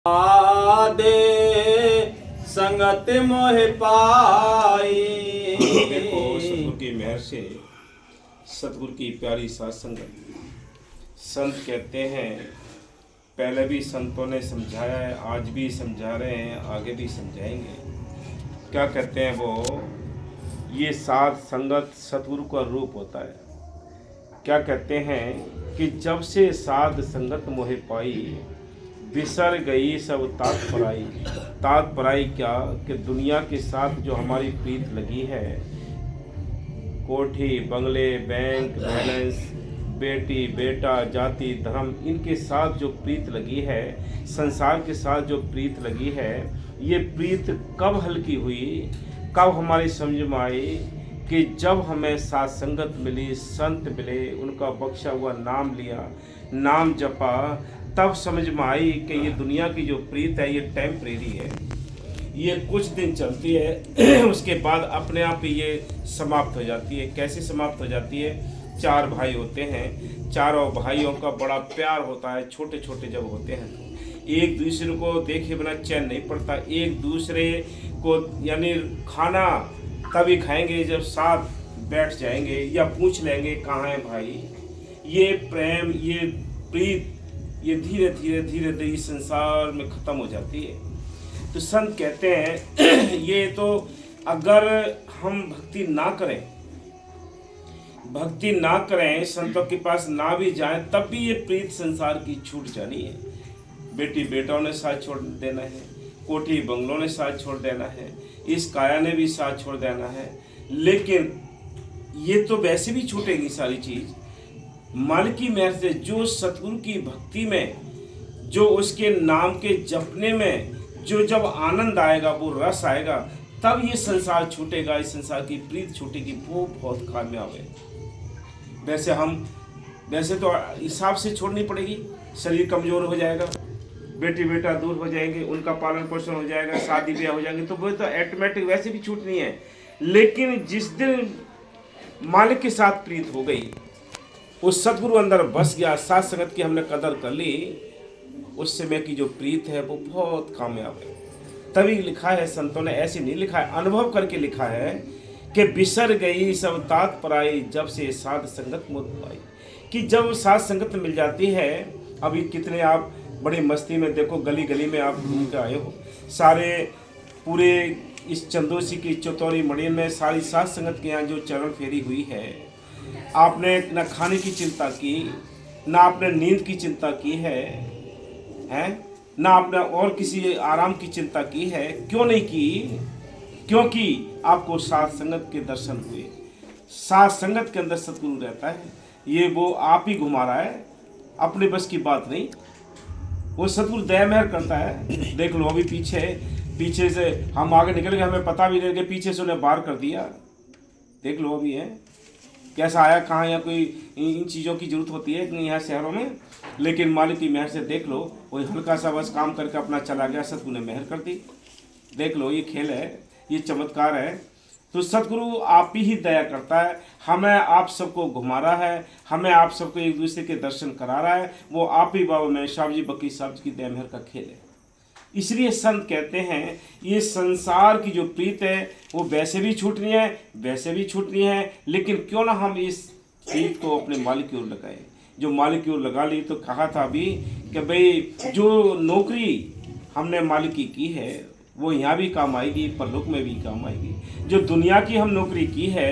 दे संगत मोह पाई। देखो सतगुरु की मेहर से, सतगुरु की प्यारी साथ संगत, संत कहते हैं, पहले भी संतों ने समझाया है, आज भी समझा रहे हैं, आगे भी समझाएंगे। क्या कहते हैं वो, ये साथ संगत सतगुरु का रूप होता है। क्या कहते हैं कि जब से साध संगत मोह पाई, बिसर गई सब तात पराई। तात पराई क्या कि दुनिया के साथ जो हमारी प्रीत लगी है, कोठी बंगले बैंक बैलेंस, बेटी बेटा जाति धर्म, इनके साथ जो प्रीत लगी है, संसार के साथ जो प्रीत लगी है, ये प्रीत कब हल्की हुई, कब हमारी समझ में आई कि जब हमें साथ संगत मिली, संत मिले, उनका बख्शा हुआ नाम लिया, नाम जपा, तब समझ में आई कि ये दुनिया की जो प्रीत है ये टेम्परेरी है, ये कुछ दिन चलती है उसके बाद अपने आप ही ये समाप्त हो जाती है। कैसे समाप्त हो जाती है? चार भाई होते हैं, चारों भाइयों का बड़ा प्यार होता है, छोटे छोटे जब होते हैं तो एक दूसरे को देखे बिना चैन नहीं पड़ता, एक दूसरे को यानी खाना तभी खाएंगे जब साथ बैठ जाएंगे या पूछ लेंगे कहाँ है भाई। ये प्रेम, ये प्रीत, ये धीरे धीरे धीरे धीरे इस संसार में ख़त्म हो जाती है। तो संत कहते हैं ये तो अगर हम भक्ति ना करें, भक्ति ना करें, संतों के पास ना भी जाएं, तब भी ये प्रीत संसार की छूट जानी है। बेटी बेटों ने साथ छोड़ देना है, कोठी बंगलों ने साथ छोड़ देना है, इस काया ने भी साथ छोड़ देना है, लेकिन ये तो वैसे भी छूटेगी सारी चीज़। मालिक की मेहर से जो सतगुरु की भक्ति में, जो उसके नाम के जपने में जो जब आनंद आएगा, वो रस आएगा, तब ये संसार छूटेगा, इस संसार की प्रीत छूटेगी, वो बहुत कामयाब है। वैसे तो हिसाब से छोड़नी पड़ेगी, शरीर कमज़ोर हो जाएगा, बेटी बेटा दूर हो जाएंगे, उनका पालन पोषण हो जाएगा, शादी ब्याह हो जाएंगे, तो वो तो ऑटोमेटिक वैसे भी छूटनी है। लेकिन जिस दिन मालिक के साथ प्रीत हो गई, उस सतगुरु अंदर बस गया, साथ संगत की हमने कदर कर ली, उस समय की जो प्रीत है वो बहुत कामयाब है। तभी लिखा है संतों ने, ऐसे नहीं लिखा है, अनुभव करके लिखा है कि बिसर गई सब तात पराई, जब से साध संगत मोह पाई। कि जब साध संगत मिल जाती है, अभी कितने आप बड़ी मस्ती में देखो, गली गली में आप घूम के आए हो, सारे पूरे इस चंदोसी की चौतौरी मड़ियन में सारी साध संगत के यहाँ जो चरण फेरी हुई है, आपने न खाने की चिंता की, ना आपने नींद की चिंता की है ना आपने और किसी आराम की चिंता की है। क्यों नहीं की? क्योंकि आपको साथ संगत के दर्शन हुए। साथ संगत के अंदर सतगुरु रहता है, ये वो आप ही घुमा रहा है, अपने बस की बात नहीं, वो सतगुरु दया मेहर करता है। देख लो अभी पीछे से हम आगे निकल गए, हमें पता भी नहीं कि पीछे से उन्हें बाहर कर दिया। देख लो अभी है कैसा आया, कहाँ या कोई इन चीज़ों की जरूरत होती है यहाँ शहरों में, लेकिन मालिक की मेहर से देख लो, वही हल्का सा बस काम करके अपना चला गया, सतगुरु ने मेहर कर दी। देख लो ये खेल है, ये चमत्कार है। तो सतगुरु आप ही दया करता है, हमें आप सबको घुमा रहा है, हमें आप सबको एक दूसरे के दर्शन करा रहा है, वो आप ही बाबा में शाह जी बकी साहब की दया मेहर का खेल है। इसलिए संत कहते हैं ये संसार की जो प्रीत है वो वैसे भी छूटनी है, वैसे भी छूटनी है, लेकिन क्यों ना हम इस प्रीत को अपने मालिक की ओर लगाएं। जो मालिक की ओर लगा ली, तो कहा था अभी कि भाई जो नौकरी हमने मालिक की है वो यहाँ भी काम आएगी, परलोक में भी काम आएगी। जो दुनिया की हम नौकरी की है,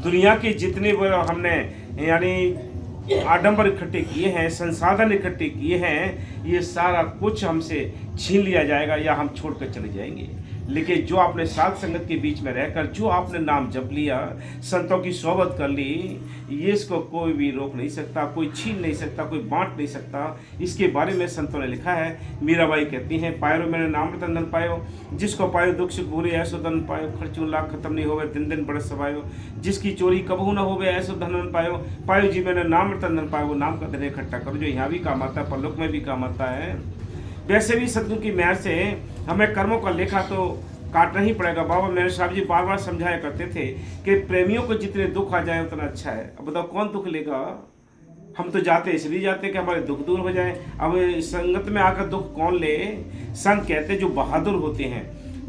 दुनिया के जितने हमने यानी आडंबर इकट्ठे किए हैं, संसाधन इकट्ठे किए हैं, ये सारा कुछ हमसे छीन लिया जाएगा या हम छोड़कर चले जाएंगे। लेकिन जो आपने साथ संगत के बीच में रहकर जो आपने नाम जप लिया, संतों की सोहबत कर ली, ये इसको कोई भी रोक नहीं सकता, कोई छीन नहीं सकता, कोई बांट नहीं सकता। इसके बारे में संतों ने लिखा है। मीराबाई कहती हैं, पायो मैंने नाम रतन धन पायो, जिसको पायो दुख सुख भूरे ऐसो धन पायो, खर्चो लाख खत्म नहीं होवे दिन दिन बरस सवायो, जिसकी चोरी कबहू न होवे ऐसो धन पायो, पायो जी मैंने नाम रतन धन पायो। वो नाम का धन इकट्ठा करो, जो यहाँ भी काम आता है, परलोक में भी काम आता है। वैसे भी सतगुरु की मेहर से हमें कर्मों का लेखा तो काटना ही पड़ेगा। बाबा मेरे साहब जी बार बार समझाया करते थे कि प्रेमियों को जितने दुख आ जाए उतना अच्छा है। अब बताओ कौन दुख लेगा? हम तो जाते इसलिए जाते कि हमारे दुख दूर हो जाए। अब संगत में आकर दुख कौन ले। संत कहते हैं जो बहादुर होते हैं,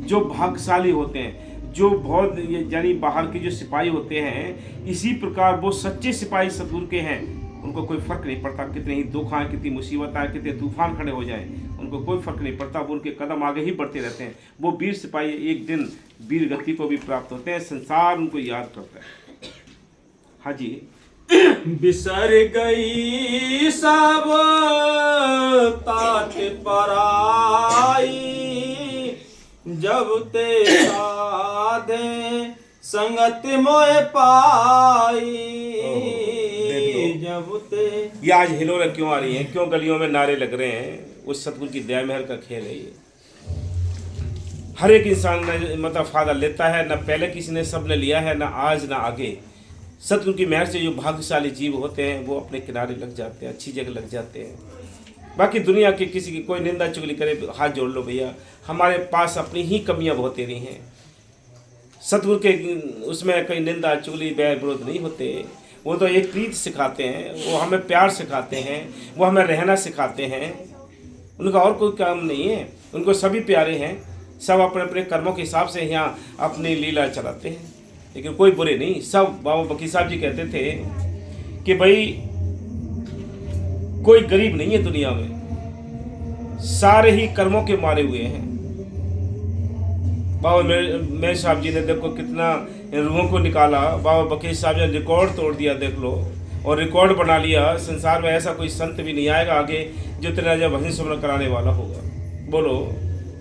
जो भाग्यशाली होते हैं, जो बहुत यानी बाहर के जो सिपाही होते हैं, इसी प्रकार वो सच्चे सिपाही सतगुरु के हैं। उनको कोई फर्क नहीं पड़ता कितने ही दुख आए, कितनी मुसीबत आए, कितने तूफान खड़े हो जाएं, उनको कोई फर्क नहीं पड़ता। वो उनके कदम आगे ही बढ़ते रहते हैं। वो वीर सिपाही एक दिन वीर गति को भी प्राप्त होते हैं। संसार उनको याद करता है। हाँ जी। बिसर गई सब तात पराई, जब ते साधे संगत मोह पाई। जब ते ये आज हिलोरें क्यों आ रही हैं, क्यों गलियों में नारे लग रहे हैं? उस सतगुरु की दया महर का खेल है ये। हर एक इंसान मतलब फायदा लेता है, ना पहले किसी ने, सब ने लिया है, ना आज ना आगे। सतगुरु की महर से जो भाग्यशाली जीव होते हैं वो अपने किनारे लग जाते हैं, अच्छी जगह लग जाते हैं। बाकी दुनिया के किसी की कोई निंदा चुगली करे, हाथ जोड़ लो भैया, हमारे पास अपनी ही कमियां बहुत रही हैं। सतगुरु के उसमें कोई निंदा चुगली बैर विरोध नहीं होते। वो तो एक प्रीत सिखाते हैं, वो हमें प्यार सिखाते हैं, वो हमें रहना सिखाते हैं। उनका और कोई काम नहीं है। उनको सभी प्यारे हैं, सब अपने अपने कर्मों के हिसाब से यहाँ अपनी लीला चलाते हैं, लेकिन कोई बुरे नहीं। सब बाबा बकीर साहब जी कहते थे कि भाई कोई गरीब नहीं है दुनिया में, सारे ही कर्मों के मारे हुए हैं। बाबा मेरे साहब जी ने देखो कितना रूहों को निकाला, बाबा बकीर साहब ने रिकॉर्ड तोड़ दिया, देख लो, और रिकॉर्ड बना लिया। संसार में ऐसा कोई संत भी नहीं आएगा आगे जो तेरा जब भजन सुमरन कराने वाला होगा। बोलो,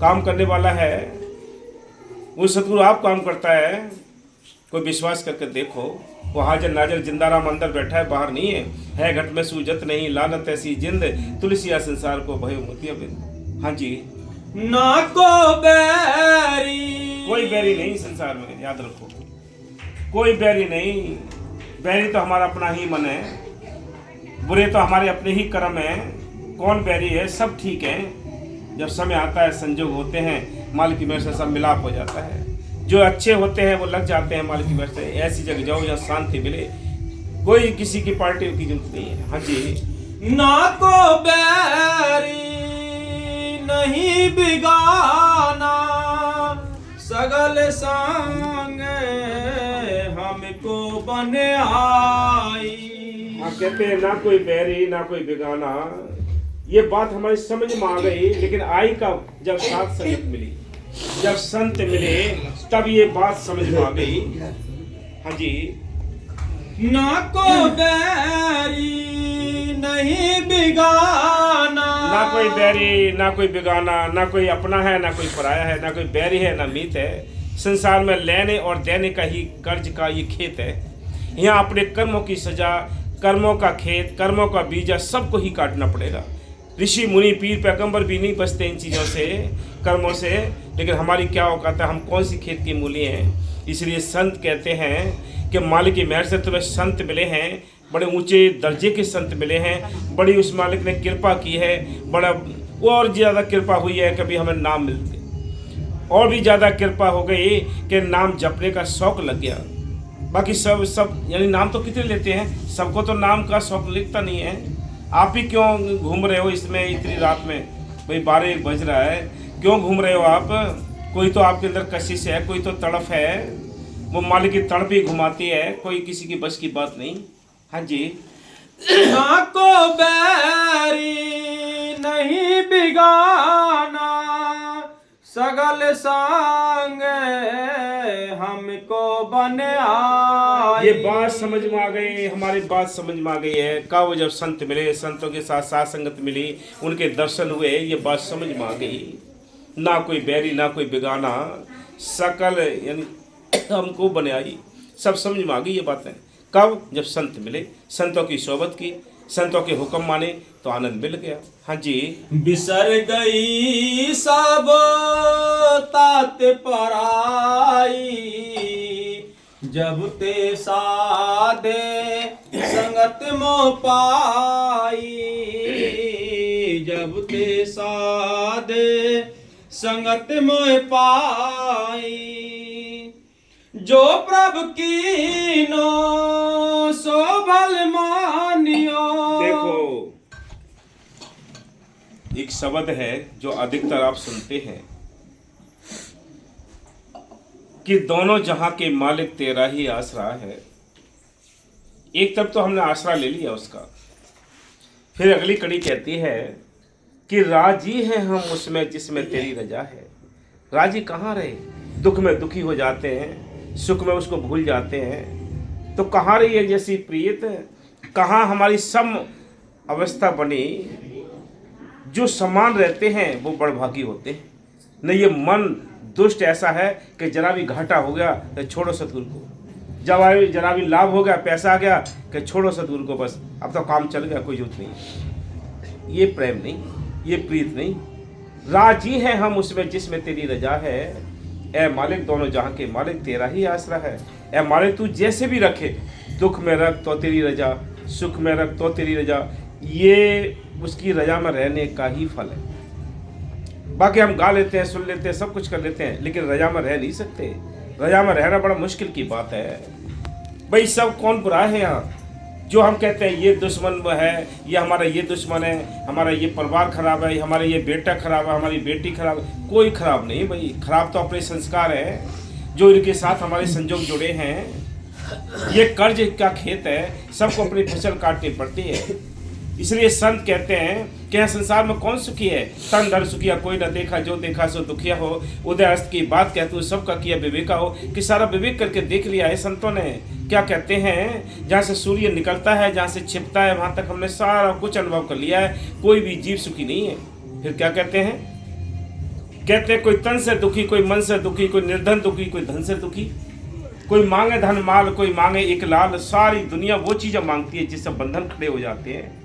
काम करने वाला है वो सतगुरु, आप काम करता है। कोई विश्वास करके देखो, वो हाजर नाजर जिंदा राम अंदर बैठा है, बाहर नहीं है घट में सूजत नहीं, लानत ऐसी जिंद, तुलसिया संसार को भयो मोतिया बिंद। हाँ जी। ना को बैरी, कोई बैरी नहीं संसार में, याद रखो, कोई बैरी नहीं। बैरी तो हमारा अपना ही मन है, बुरे तो हमारे अपने ही कर्म है। कौन बैरी है? सब ठीक है। जब समय आता है, संजोग होते हैं, मालिक की महर से सब मिलाप हो जाता है। जो अच्छे होते हैं वो लग जाते हैं मालिक की महर से। ऐसी जगह जाओ जहाँ शांति मिले, कोई किसी की पार्टी की जरूरत नहीं है। हाँ जी। ना को बैरी नहीं बिगाना, सगल संग हमको बने आई। हाँ, कहते हैं ना कोई बैरी ना कोई बेगाना। ये बात हमारी समझ में आ गई, लेकिन आई कब? जब साथ संगत मिली, जब संत मिले, तब ये बात समझ में आ गई। हाँ जी। ना को बैरी नहीं बिगाना, ना कोई बैरी ना कोई बेगाना, ना कोई अपना है ना कोई पराया है, ना कोई बैरी है ना मीत है। संसार में लेने और देने का ही कर्ज का ये खेत है। यहाँ अपने कर्मों की सजा, कर्मों का खेत, कर्मों का बीजा सबको ही काटना पड़ेगा। ऋषि मुनि पीर पैगंबर भी नहीं बचते इन चीज़ों से, कर्मों से। लेकिन हमारी क्या औकात है, हम कौन सी खेत की मूली हैं। इसलिए संत कहते हैं कि मालिक की महर से तुम्हें संत मिले हैं, बड़े ऊंचे दर्जे के संत मिले हैं, बड़ी उस मालिक ने कृपा की है, बड़ा और ज़्यादा कृपा हुई है। कभी हमें नाम मिलते, और भी ज़्यादा कृपा हो गई कि नाम जपने का शौक़ लग गया। बाकी सब यानी नाम तो कितने लेते हैं, सबको तो नाम का शौक़ लिखता नहीं है। आप ही क्यों घूम रहे हो इसमें इतनी रात में? भाई 12-1 बज रहा है, क्यों घूम रहे हो आप? कोई तो आपके अंदर कशिश है, कोई तो तड़प है, वो मालिक की तड़प ही घुमाती है, कोई किसी की बस की बात नहीं। हाँ जी। ना को बैरी नहीं बिगाना, सगल संग हमको बने आई। ये बात समझ में आ गई, हमारी बात समझ में आ गई है। कब? जब संत मिले, संतों के साथ साथ संगत मिली, उनके दर्शन हुए, ये बात समझ में आ गई। ना कोई बैरी ना कोई बेगाना, सकल यानी हमको बने आई। सब समझ में आ गई ये बातें। कब? जब संत मिले, संतों की सोबत की, संतों के हुक्म माने तो आनंद मिल गया। हाँ जी। बिसर गई सब तात पराई, जब ते साधे संगत मोह पाई। जब ते साधे संगत मोह पाई। जो प्रभु कीनो सो भल मानियो, एक शब्द है जो अधिकतर आप सुनते हैं कि दोनों जहां के मालिक तेरा ही आसरा है। एक तरफ तो हमने आसरा ले लिया उसका, फिर अगली कड़ी कहती है कि राजी हैं हम उसमें जिसमें तेरी रजा है। राजी कहाँ रहे? दुख में दुखी हो जाते हैं, सुख में उसको भूल जाते हैं, तो कहाँ रही है जैसी प्रीत? कहाँ हमारी सम अवस्था बनी? जो समान रहते हैं वो बड़भागी होते हैं। नहीं, ये मन दुष्ट ऐसा है कि जरा भी घाटा हो गया तो छोड़ो सतगुरु को, जब जरा भी लाभ हो गया, पैसा आ गया कि छोड़ो सतगुरु को, बस अब तो काम चल गया, कोई जरूरत नहीं। ये प्रेम नहीं, ये प्रीत नहीं। राजी हैं हम उसमें जिसमें तेरी रजा है। ए मालिक दोनों जहां के मालिक तेरा ही आसरा है। ए मालिक तू जैसे भी रखे, दुख में रख तो तेरी रजा, सुख में रख तो तेरी रजा, ये उसकी रजा में रहने का ही फल है। बाकी हम गा लेते हैं, सुन लेते हैं, सब कुछ कर लेते हैं, लेकिन रजा में रह नहीं सकते। रजा में रहना बड़ा मुश्किल की बात है भाई। सब कौन बुरा है यहाँ? जो हम कहते हैं ये दुश्मन है, ये हमारा ये दुश्मन है, हमारा ये परिवार खराब है, हमारा ये बेटा खराब है, हमारी बेटी खराब है। कोई खराब नहीं भाई, खराब तो अपने संस्कार है जो इनके साथ हमारे संजोग जुड़े हैं। ये कर्ज का खेत है, सबको अपनी फसल काटनी पड़ती है। इसलिए संत कहते हैं कि यह संसार में कौन सुखी है? तन धन सुखिया कोई न देखा, जो देखा सो दुखिया हो। उदय अस्त की बात कहते हुए सबका किया विवेका हो। कि सारा विवेक करके देख लिया है संतों ने। क्या कहते हैं? जहाँ से सूर्य निकलता है, जहाँ से छिपता है, वहाँ तक हमने सारा कुछ अनुभव कर लिया है। कोई भी जीव सुखी नहीं है। फिर क्या कहते हैं? कहते हैं कोई तन से दुखी, कोई मन से दुखी, कोई निर्धन दुखी, कोई धन से दुखी, कोई मांगे धन माल, कोई मांगे एक लाल। सारी दुनिया वो चीज़ें मांगती है जिससे बंधन खड़े हो जाते हैं।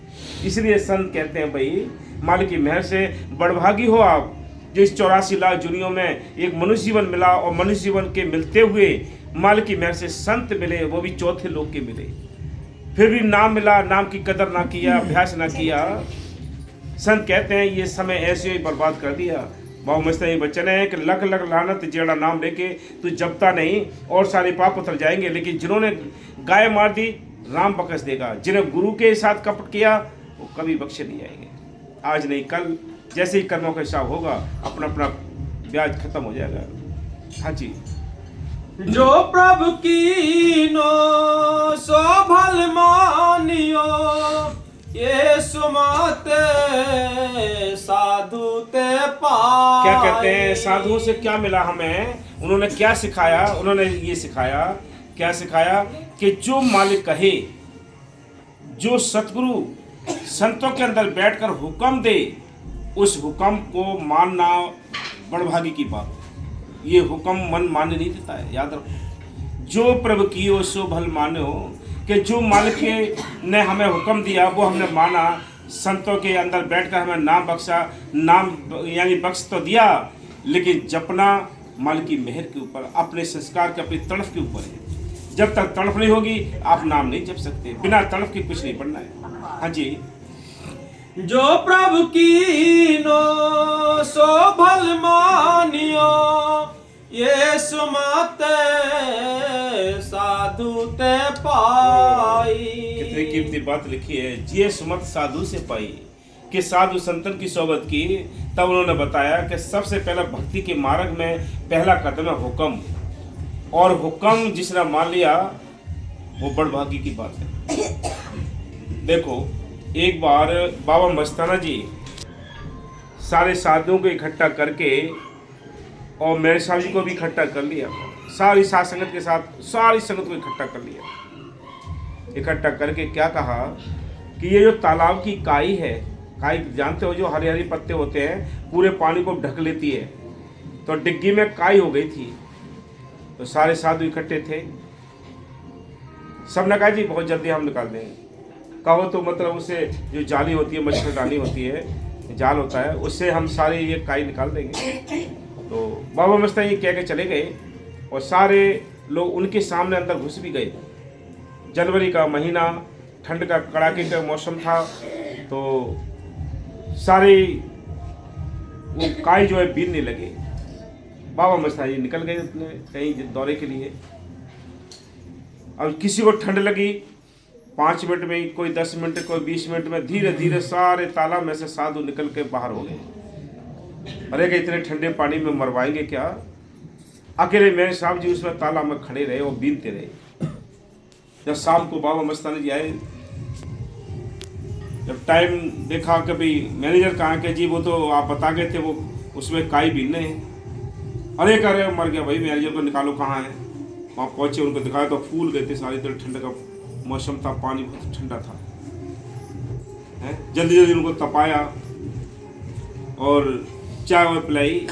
इसलिए संत कहते हैं भाई, मालिक की मेहर से बड़भागी हो आप, जो इस 84 लाख दुनियों में एक मनुष्य जीवन मिला, और मनुष्य जीवन के मिलते हुए मालिक की मेहर से संत मिले, वो भी चौथे लोक के मिले। फिर भी नाम मिला, नाम की कदर ना किया, अभ्यास ना किया। संत कहते हैं ये समय ऐसे ही बर्बाद कर दिया। बाबू मस्त ये वचन है कि लख लख लानत जेड़ा नाम लेके तू जपता नहीं और सारे पाप उतर जाएंगे। लेकिन जिन्होंने गाय मार दी, राम बख्श देगा। जिन्हें गुरु के साथ कपट किया, वो कभी बख्शे नहीं जाएंगे। आज नहीं कल जैसे ही कर्मों का हिसाब होगा, अपना अपना ब्याज खत्म हो जाएगा। हाँ जी। जो प्रभु कीनो सो भल मानियो, ये सुमते साधु ते पाए। क्या कहते हैं? साधुओं से क्या मिला हमें? उन्होंने क्या सिखाया? उन्होंने ये सिखाया, क्या सिखाया कि जो मालिक कहे, जो सतगुरु संतों के अंदर बैठकर हुक्म दे, उस हुक्म को मानना बड़भागी की बात है। ये हुक्म मन मानने नहीं देता है, याद रखो। जो प्रभु कियो सो भल मानो, कि जो मालिक ने हमें हुक्म दिया वो हमने माना। संतों के अंदर बैठकर हमें नाम बख्शा, नाम यानी बख्श तो दिया, लेकिन जपना मालिक की मेहर के ऊपर, अपने संस्कार के, अपनी तड़फ के ऊपर है। जब तक तड़फ नहीं होगी आप नाम नहीं जप सकते। बिना तड़फ के कुछ नहीं पढ़ना है। हाँ जी। जो प्रभु कीनो सो भल मानियो, ये सुमते साधु ते पाई। कितनी कीमती बात लिखी है, ये सुमत साधु से पाई। कि साधु संतन की सोबत की, तब उन्होंने बताया कि सबसे पहला भक्ति के मार्ग में पहला कदम है हुक्म, और हुक्म जिसने मान लिया वो बड़भागी की बात है। देखो, एक बार बाबा मस्ताना जी सारे साधुओं को इकट्ठा करके, और मेरे साहब जी को भी इकट्ठा कर लिया, सारी साध संगत के साथ सारी संगत को इकट्ठा कर लिया। इकट्ठा करके क्या कहा कि ये जो तालाब की काई है, काई जानते हो जो हरे हरे पत्ते होते हैं, पूरे पानी को ढक लेती है, तो डिग्गी में काई हो गई थी। तो सारे साधु इकट्ठे थे, सब ने कहा जी बहुत जल्दी हम निकाल देंगे। कहो तो मतलब उससे जो जाली होती है, मच्छरदानी होती है, जाल होता है, उससे हम सारे ये काई निकाल देंगे। तो बाबा मस्तान ये कह के चले गए, और सारे लोग उनके सामने अंदर घुस भी गए। जनवरी का महीना, ठंड का कड़ाके का मौसम था, तो सारे वो काई जो है बीनने लगे। बाबा मस्तान जी निकल गए अपने कहीं दौरे के लिए। अब किसी को ठंड लगी, 5 मिनट में ही, कोई 10 मिनट, कोई 20 मिनट में, धीरे धीरे सारे तालाब में से साधु निकल के बाहर हो गए। अरे कि इतने ठंडे पानी में मरवाएंगे क्या? अकेले मेरे साहब जी उसमें तालाब में खड़े रहे और बीनते रहे। जब शाम को बाबा मस्तानी जी आए, जब टाइम देखा कि भाई मैनेजर कहाँ के, जी वो तो आप बता गए थे वो उसमें काई बीनने हैं। अरे करे मर गया भाई, मैनेजर को निकालो कहाँ है। वहाँ पहुँचे, उनको दिखाया तो फूल गए थे सारी तरह, ठंड का मौसम था, पानी बहुत ठंडा था। जल्दी जल्दी उनको तपाया और चाय वाय पिलाई,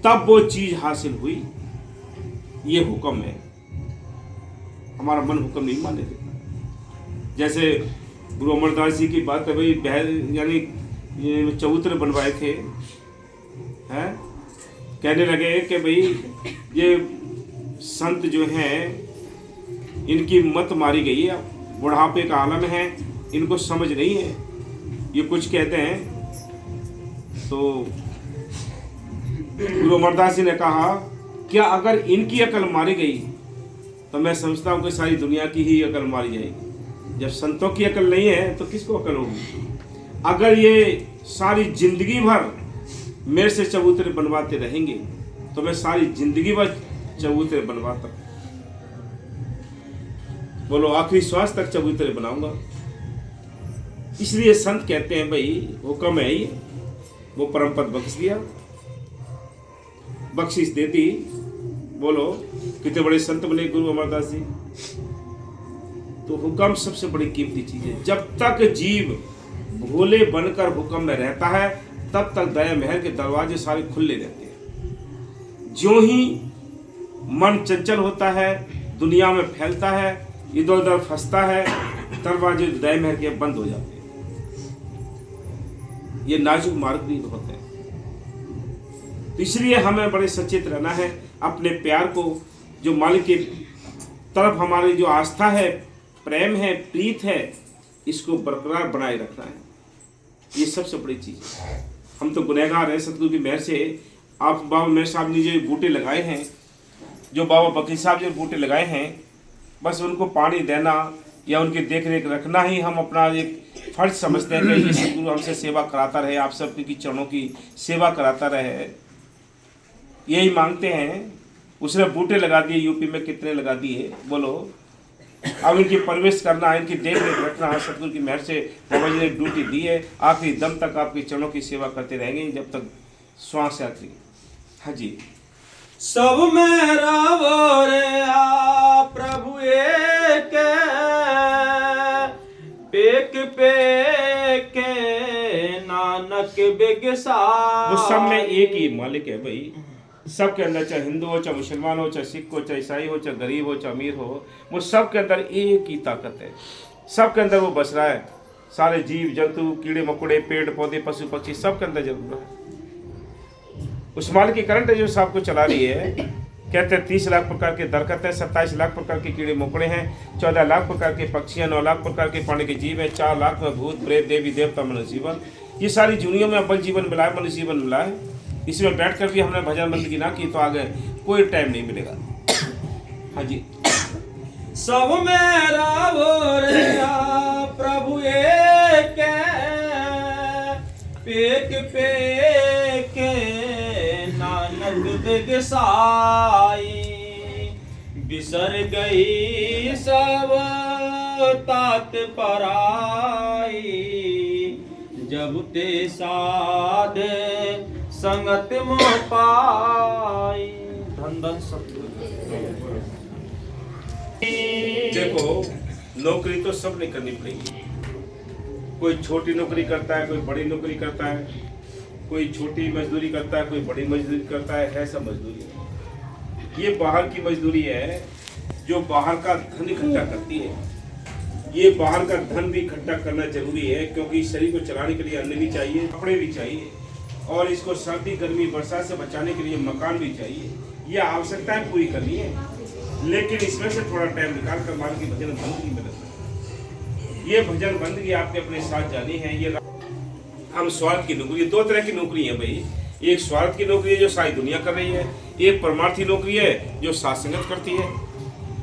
तब वो चीज हासिल हुई। ये हुक्म है, हमारा मन हुक्म नहीं माने देता। जैसे गुरु अमरदास जी की बात है भाई, यानी ये चबूतरे बनवाए थे, हैं, कहने लगे कि भाई ये संत जो हैं इनकी मत मारी गई है, बुढ़ापे का आलम है, इनको समझ नहीं है, ये कुछ कहते हैं। तो गुरु अमरदास जी ने कहा क्या अगर इनकी अकल मारी गई तो मैं समझता हूँ कि सारी दुनिया की ही अकल मारी जाएगी। जब संतों की अकल नहीं है तो किसको अकल होगी? अगर ये सारी जिंदगी भर मेरे से चबूतरे बनवाते रहेंगे तो मैं सारी जिंदगी भर चबूतरे बनवाता, बोलो आखिरी श्वास तक चबूतरे बनाऊंगा। इसलिए संत कहते हैं भाई हुक्म है ये, वो परम पद बख्श दिया, बख्शिश दे दी। बोलो कितने बड़े संत बने गुरु अमरदास जी। तो हुक्म सबसे बड़ी कीमती चीज है। जब तक जीव भोले बनकर हुक्म में रहता है तब तक दया महल के दरवाजे सारे खुले रहते हैं। ज्यों ही मन चंचल होता है, दुनिया में फैलता है, इधर उधर फंसता है, दरवाजे दया महल के बंद हो जाते हैं। ये नाजुक मार्ग भी होते हैं। तो इसलिए हमें बड़े सचेत रहना है, अपने प्यार को, जो मालिक की तरफ हमारी जो आस्था है, प्रेम है, प्रीत है, इसको बरकरार बनाए रखना है। ये सबसे बड़ी चीज़ है। हम तो गुनहगार हैं, सतगुरु की मेहर से आप बाबा मेहर साहब ने जो बूटे लगाए हैं, जो बाबा बकीर साहब जो बूटे लगाए हैं, बस उनको पानी देना या उनकी देख रेख रखना ही हम अपना एक फर्ज समझते हैं कि ये सतगुरु हमसे सेवा कराता रहे, आप सब की चरणों की सेवा कराता रहे, यही मांगते हैं। उसने बूटे लगा दिए, यूपी में कितने लगा दिए बोलो। अब इनकी परवरिश करना, इनकी देख रेख रखना सतगुरु की मेहर से बाबा जी ने ड्यूटी दी है। आखिरी दम तक आपके चरणों की सेवा करते रहेंगे जब तक श्वास आती। हाँ जी। सब मेरा बोरे आ प्रभु एक पेक पेक नानक बिगसा। वो सब में एक ही मालिक है भाई। सबके अंदर, चाहे हिंदू हो, चाहे मुसलमान हो, चाहे सिख हो, चाहे ईसाई हो, चाहे गरीब हो, चाहे अमीर हो, वो सबके अंदर एक ही ताकत है। सबके अंदर वो बस रहा है। सारे जीव जंतु, कीड़े मकोड़े, पेड़ पौधे, पशु पक्षी, सबके अंदर जरूर है। उस मालिक की करंट है जो सबको चला रही है। कहते हैं 30 लाख प्रकार के दरख्त हैं, 27 लाख प्रकार के कीड़े मकोड़े हैं, 14 लाख प्रकार के पक्षी हैं, 9 लाख प्रकार के पानी के जीव हैं, 4 लाख में भूत प्रेत देवी देवता मनुष्य जीवन। ये सारी दुनिया में अव्वल जीवन मिला है, मनुष्य जीवन मिला है। इसमें बैठ कर भी हमने भजन बंदगी ना की तो आगे कोई टाइम नहीं मिलेगा। हाँ जी। सब मेरा बोरिया प्रभु एक पेक पेक नानक बिगसाई। बिसर गई सब तात पराई जब ते साध संगत मोह पाई। धन धन देखो नौकरी तो सब नहीं करनी पड़ेगी। कोई छोटी नौकरी करता है, कोई बड़ी नौकरी करता है, कोई छोटी मजदूरी करता है, कोई बड़ी मजदूरी करता है सब मजदूरी। ये बाहर की मजदूरी है जो बाहर का धन इकट्ठा करती है। ये बाहर का धन भी इकट्ठा करना जरूरी है क्योंकि शरीर को चलाने के लिए अन्न भी चाहिए, कपड़े भी चाहिए और इसको सर्दी गर्मी बरसात से बचाने के लिए मकान भी चाहिए। ये आवश्यकताएं पूरी करनी है। लेकिन इसमें से थोड़ा टाइम निकाल कर मान की भजन बंदगी में लगना। ये भजन बंदगी आपने अपने साथ जानी है। ये हम स्वार्थ की नौकरी, 2 तरह की नौकरी है भाई। एक स्वार्थ की नौकरी है जो सारी दुनिया कर रही है, एक परमार्थी नौकरी है जो साथ संगत करती है।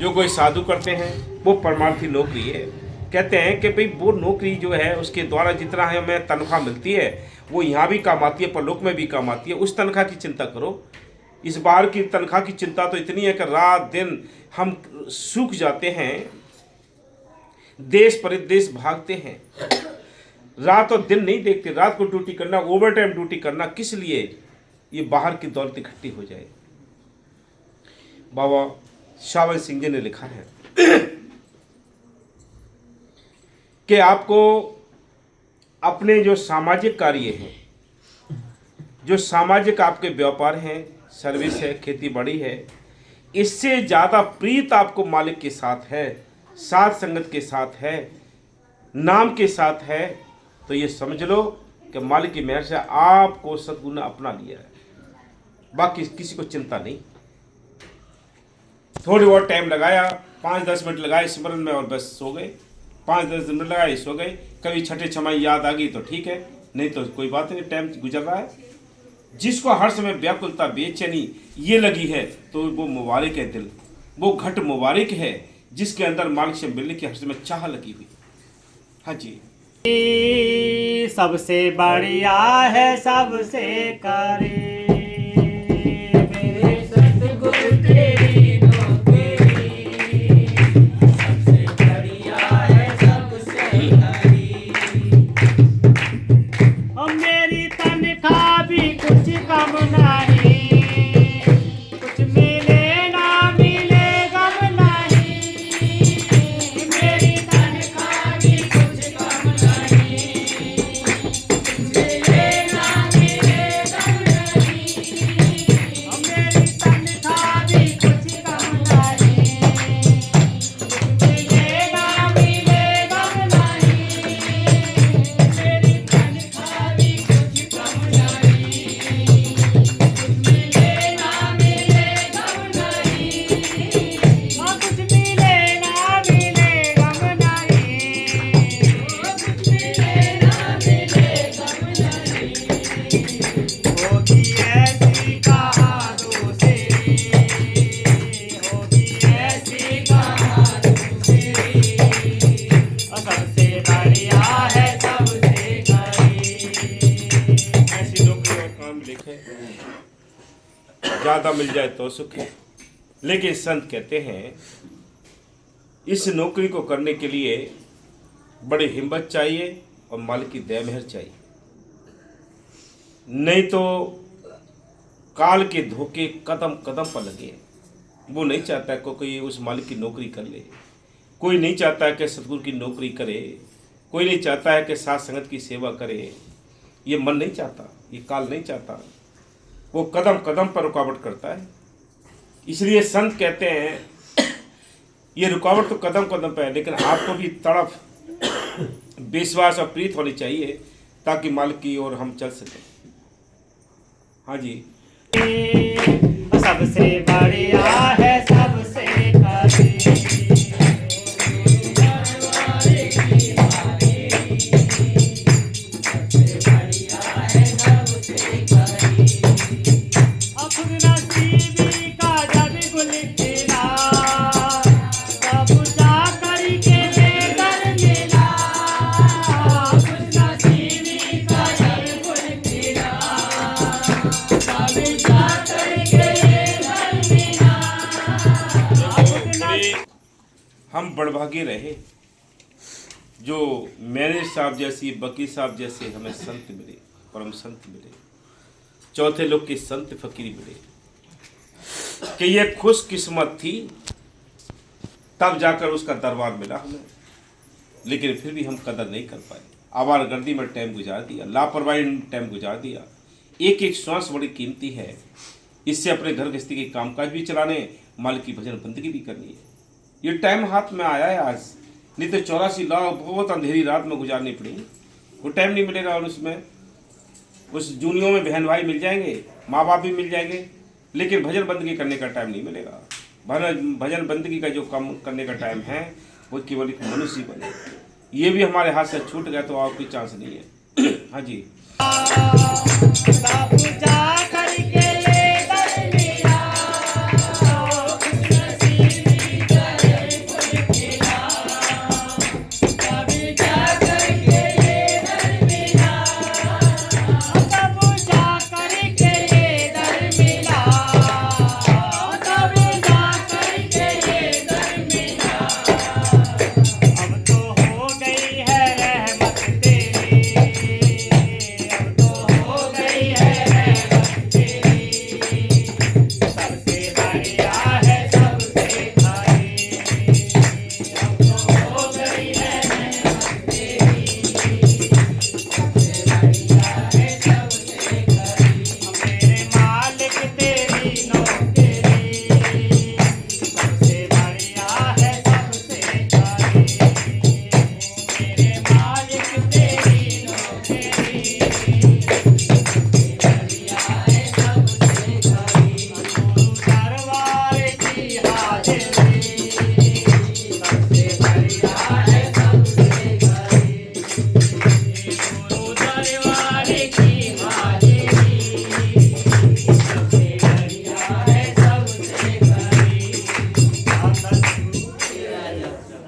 जो कोई साधु करते हैं वो परमार्थी नौकरी है। कहते हैं कि भाई वो नौकरी जो है उसके द्वारा जितना है हमें तनख्वाह मिलती है वो यहाँ भी काम आती है, परलोक में भी काम आती है। उस तनख्वाह की चिंता करो। इस बार की तनख्वाह की चिंता तो इतनी है कि रात दिन हम सूख जाते हैं, देश परिदेश भागते हैं, रात और दिन नहीं देखते। रात को ड्यूटी करना, ओवर टाइम ड्यूटी करना, किस लिए? ये बाहर की दौलत इकट्ठी हो जाए। बाबा शावन सिंह जी ने लिखा है कि आपको अपने जो सामाजिक कार्य हैं, जो सामाजिक आपके व्यापार हैं, सर्विस है, खेती बाड़ी है, इससे ज़्यादा प्रीत आपको मालिक के साथ है, साथ संगत के साथ है, नाम के साथ है, तो ये समझ लो कि मालिक की मेहर से आपको सद्गुण ने अपना लिया है। बाकी किसी को चिंता नहीं। थोड़ी बहुत टाइम लगाया, 5-10 मिनट लगाए स्मरण में और बस सो गए। 5-10 मिनट लगाए, सो गए। कभी छठे छमाई याद आ गई तो ठीक है, नहीं तो कोई बात नहीं, टाइम गुजर रहा है। जिसको हर समय व्याकुलता बेचैनी ये लगी है तो वो मुबारक है दिल, वो घट मुबारक है जिसके अंदर मालिक से मिलने की हर समय चाह लगी हुई। हाँ जी, सबसे बढ़िया है सबसे करे मेरे सतगुरु तेरी नौकरी, सबसे बढ़िया है सबसे करी। और मेरी तनख्वाह भी कुछ कम नहीं, कुछ मिले ना मिले गम नहीं। मेरी तनख्वाह भी कुछ कम नहीं, कुछ मिले ना मिले गम नहीं। और मेरी तनख्वाह भी कुछ कम नहीं, कुछ मिले ना मिले गम नहीं। मेरी तनख्वाह भी कुछ कम नहीं, कुछ मिले ना मिले गम नहीं। और कुछ मिले ना मिले गम नहीं, कुछ मिले ना मिले गम नहीं। होगी ऐसी कहानी तेरी, होगी ऐसी कहानी तेरी। और सबसे बढ़िया है सबसे करी। ऐसी नौकरी और काम लिखे, ज़्यादा मिल जाए तो सुख है। लेकिन संत कहते हैं इस नौकरी को करने के लिए बड़ी हिम्मत चाहिए और मालिक की दया मेहर चाहिए, नहीं तो काल के धोखे कदम कदम पर लगे। वो नहीं चाहता कि कोई उस मालिक की नौकरी कर ले, कोई नहीं चाहता है कि सतगुरु की नौकरी करे, कोई नहीं चाहता है कि साथ संगत की सेवा करे। ये मन नहीं चाहता, ये काल नहीं चाहता, वो कदम कदम पर रुकावट करता है। इसलिए संत कहते हैं ये रुकावट तो कदम कदम पर है, लेकिन आपको भी तड़फ, विश्वास और प्रीत होनी चाहिए ताकि मालिक की ओर हम चल सकें। हाँ जी, सबसे बढ़िया है सबसे करी। सबसे बढ़िया है सबसे करी। और खुद नसीबी का जब गुल खिला, तब जाकर के बेगर मिला। खुद नसीबी का जब गुल खिला, तब जाकर के बेगर मिला। हम बड़भागे रहे जो मैनेज साहब जैसी, वकील साहब जैसे हमें संत मिले, परम संत मिले, चौथे लोग की संत फकीरी मिले, कि ये खुशकिस्मत थी तब जाकर उसका दरबार मिला हमें। लेकिन फिर भी हम कदर नहीं कर पाए, आवारगर्दी में टाइम गुजार दिया, लापरवाही में टाइम गुजार दिया। एक एक श्वास बड़ी कीमती है, इससे अपने घर गृहस्थी के कामकाज भी चलाने, मालिक की भजन बंदगी भी करनी है। ये टाइम हाथ में आया है आज, नहीं तो 84 लाख बहुत अंधेरी रात में गुजारनी पड़ेगी। वो टाइम नहीं मिलेगा और उसमें उस जूनियों में बहन भाई मिल जाएंगे, माँ बाप भी मिल जाएंगे, लेकिन भजन बंदगी करने का टाइम नहीं मिलेगा। भजन बंदगी का जो काम करने का टाइम है वो केवल एक मनुष्य बने। ये भी हमारे हाथ से छूट गया तो और कोई चांस नहीं है। हाँ जी।